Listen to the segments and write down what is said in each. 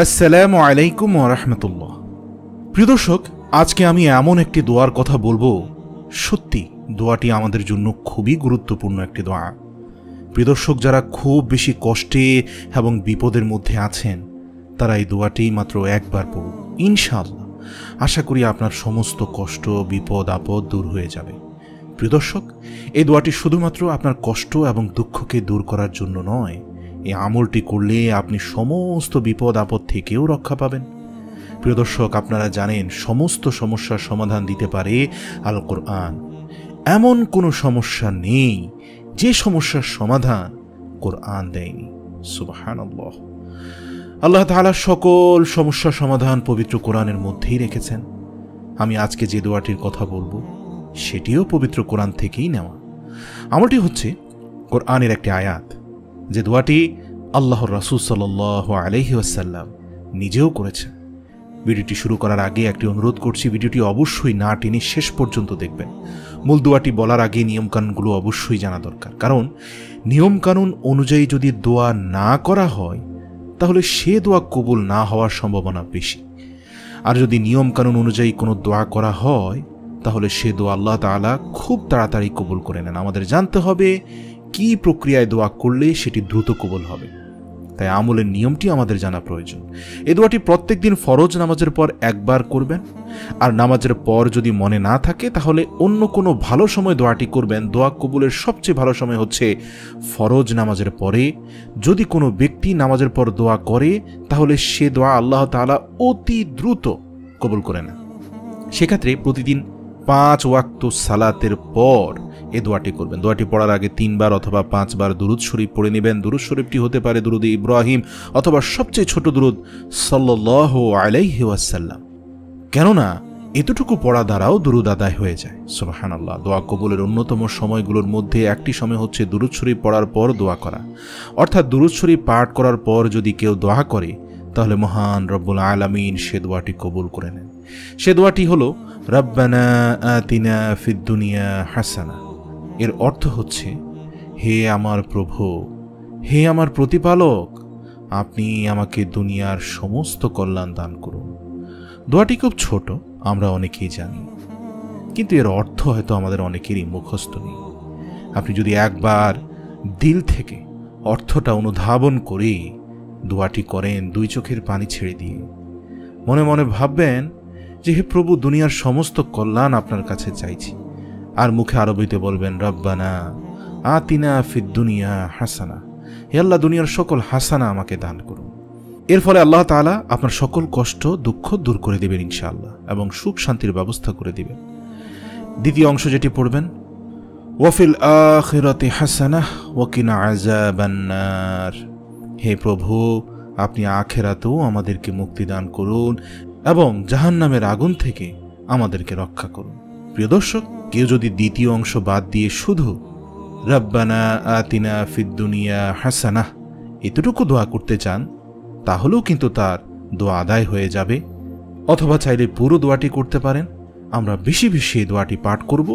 আসসালামু আলাইকুম ওয়া রাহমাতুল্লাহ। প্রিয় দর্শক, আজকে আমি এমন একটি দোয়ার কথা বলবো, সত্যি দোয়াটি আমাদের জন্য খুবই গুরুত্বপূর্ণ একটি দোয়া। প্রিয় দর্শক, যারা খুব বেশি কষ্টে এবং বিপদের মধ্যে আছেন তারা এই দোয়াটি মাত্র একবার পড়ুন। ইনশাআল্লাহ আশা করি আপনার সমস্ত কষ্ট, বিপদ আপদ দূর হয়ে যাবে। প্রিয় দর্শক, এই দোয়াটি শুধুমাত্র আপনার কষ্ট এবং দুঃখকে দূর করার জন্য নয়, এই আমলটি করলে আপনি সমস্ত বিপদ আপদ থেকেও রক্ষা পাবেন। প্রিয় দর্শক, আপনারা জানেন সমস্ত সমস্যার সমাধান দিতে পারে আল কোরআন। এমন কোনো সমস্যা নেই যে সমস্যার সমাধান কোরআন দেয়নি। সুবহানাল্লাহ। আল্লাহ তাআলা সকল সমস্যার সমাধান পবিত্র কোরআনের মধ্যেই রেখেছেন। আমি আজকে যে দোয়াটির কথা বলবো সেটিও পবিত্র কোরআন থেকেই নেওয়া। আমলটি হচ্ছে কোরআনের একটি আয়াত, যে দোয়াটি আল্লাহর রাসূল সাল্লাল্লাহু আলাইহি ওয়াসাল্লাম নিজেও করেছেন। ভিডিওটি শুরু করার আগে একটি অনুরোধ করছি, ভিডিওটি অবশ্যই না টেনে শেষ পর্যন্ত দেখবেন। মূল দোয়াটি বলার আগে নিয়মকানুনগুলো অবশ্যই জানা দরকার, কারণ নিয়মকানুন অনুযায়ী যদি দোয়া না করা হয় তাহলে সে দোয়া কবুল না হওয়ার সম্ভাবনা বেশি। আর যদি নিয়মকানুন অনুযায়ী কোনো দোয়া করা হয় তাহলে সে দোয়া আল্লাহ তাআলা খুব তাড়াতাড়ি কবুল করে নেন। আমাদের জানতে হবে কি প্রক্রিয়ায় দোয়া করলে সেটি দ্রুত কবুল হবে, তাই আমলের নিয়মটি আমাদের জানা প্রয়োজন। এই দোয়াটি প্রত্যেক দিন ফরজ নামাজের পর একবার করবেন, আর নামাজের পর যদি মনে না থাকে তাহলে অন্য কোনো ভালো সময় দোয়াটি করবেন। দোয়া কবুলের সবচেয়ে ভালো সময় হচ্ছে ফরজ নামাজের পরে। যদি কোনো ব্যক্তি নামাজের পর দোয়া করে তাহলে সে দোয়া আল্লাহ তাআলা অতি দ্রুত কবুল করে নেন। সেক্ষেত্রে প্রতিদিন 5 ওয়াক্ত সালাতের পর এই দোয়াটি করবেন। দোয়াটি পড়ার আগে 3 বার অথবা 5 বার দুরুদ শরীফ পড়ে নেবেন। দুরুদ শরীফটি হতে পারে দুরুদ ইব্রাহিম অথবা সবচেয়ে ছোট দুরুদ সাল্লাল্লাহু আলাইহি ওয়াসাল্লাম, কেননা এতটুকু পড়া দ্বারাও দুরুদ আদায় হয়ে যায়। সুবহানাল্লাহ। দোয়া কবুলের অন্যতম সময়গুলোর মধ্যে একটি সময় হচ্ছে দুরুদ শরীফ পড়ার পর দোয়া করা। অর্থাৎ দুরুদ শরীফ পাঠ করার পর যদি কেউ দোয়া করে তাহলে মহান রব্বুল আলামিন সে দোয়াটি কবুল করে নেন। সে দোয়াটি হলো রাব্বানা আতিনা ফিদ দুনিয়া হাসানা। এর অর্থ হচ্ছে, হে আমার প্রভু, হে আমার প্রতিপালক, আপনি আমাকে দুনিয়ার সমস্ত কল্যাণ দান করুন। দোয়াটি খুব ছোট, আমরা অনেকেই জানি, কিন্তু এর অর্থ হয়তো আমাদের অনেকেরই মুখস্থ নেই। আপনি যদি একবার দিল থেকে অর্থটা অনুধাবন করে দোয়াটি করেন, 2 চোখের পানি ছেড়ে দিয়ে মনে মনে ভাববেন যে হে প্রভু, দুনিয়ার সমস্ত কল্যাণ আপনার কাছে চাইছি, আর মুখে আরবিতে বলবেন রব্বানা আতিনা ফিদ দুনিয়া হাসানা। হে আল্লাহ, দুনিয়ার সকল হাসানা আমাকে দান করুন। এর ফলে আল্লাহ তাআলা আপনার সকল কষ্ট দুঃখ দূর করে দিবেন ইনশাআল্লাহ, এবং সুখ শান্তির ব্যবস্থা করে দিবেন। দ্বিতীয় অংশ যেটি পড়বেন, ওয়াফিল আখিরাতি হাসানাহ ওয়া কিনা আযাবান নার। হে প্রভু, আপনি আখিরাতেও আমাদেরকে মুক্তি দান করুন এবং জাহান্নামের আগুন থেকে আমাদেরকে রক্ষা করুন। প্রিয় দর্শক, কেউ যদি দ্বিতীয় অংশ বাদ দিয়ে শুধু রব্বানা আতিনা ফিদ দুনিয়া হাসানাহ এতটুকু দোয়া করতে চান তাহলেও কিন্তু তার দোয়া আদায় হয়ে যাবে। অথবা চাইলে পুরো দোয়াটি করতে পারেন। আমরা বেশি বেশি এই দোয়াটি পাঠ করব।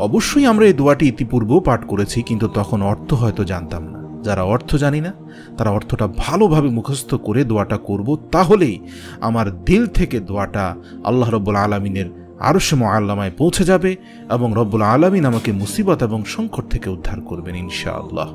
অবশ্যই আমরা এই দোয়াটি ইতিপূর্বেও পাঠ করেছি, কিন্তু তখন অর্থ হয়তো জানতাম না। যারা অর্থ জানি না তারা অর্থটা ভালোভাবে মুখস্থ করে দোয়াটা করব, তাহলেই আমার দিল থেকে দোয়াটা আল্লাহ রব্বুল আলামিনের আরশে মুআল্লামায় পৌঁছে যাবে এবং রব্বুল আলামিন আমাকে মুসিবত এবং সংকট থেকে উদ্ধার করবেন ইনশাআল্লাহ।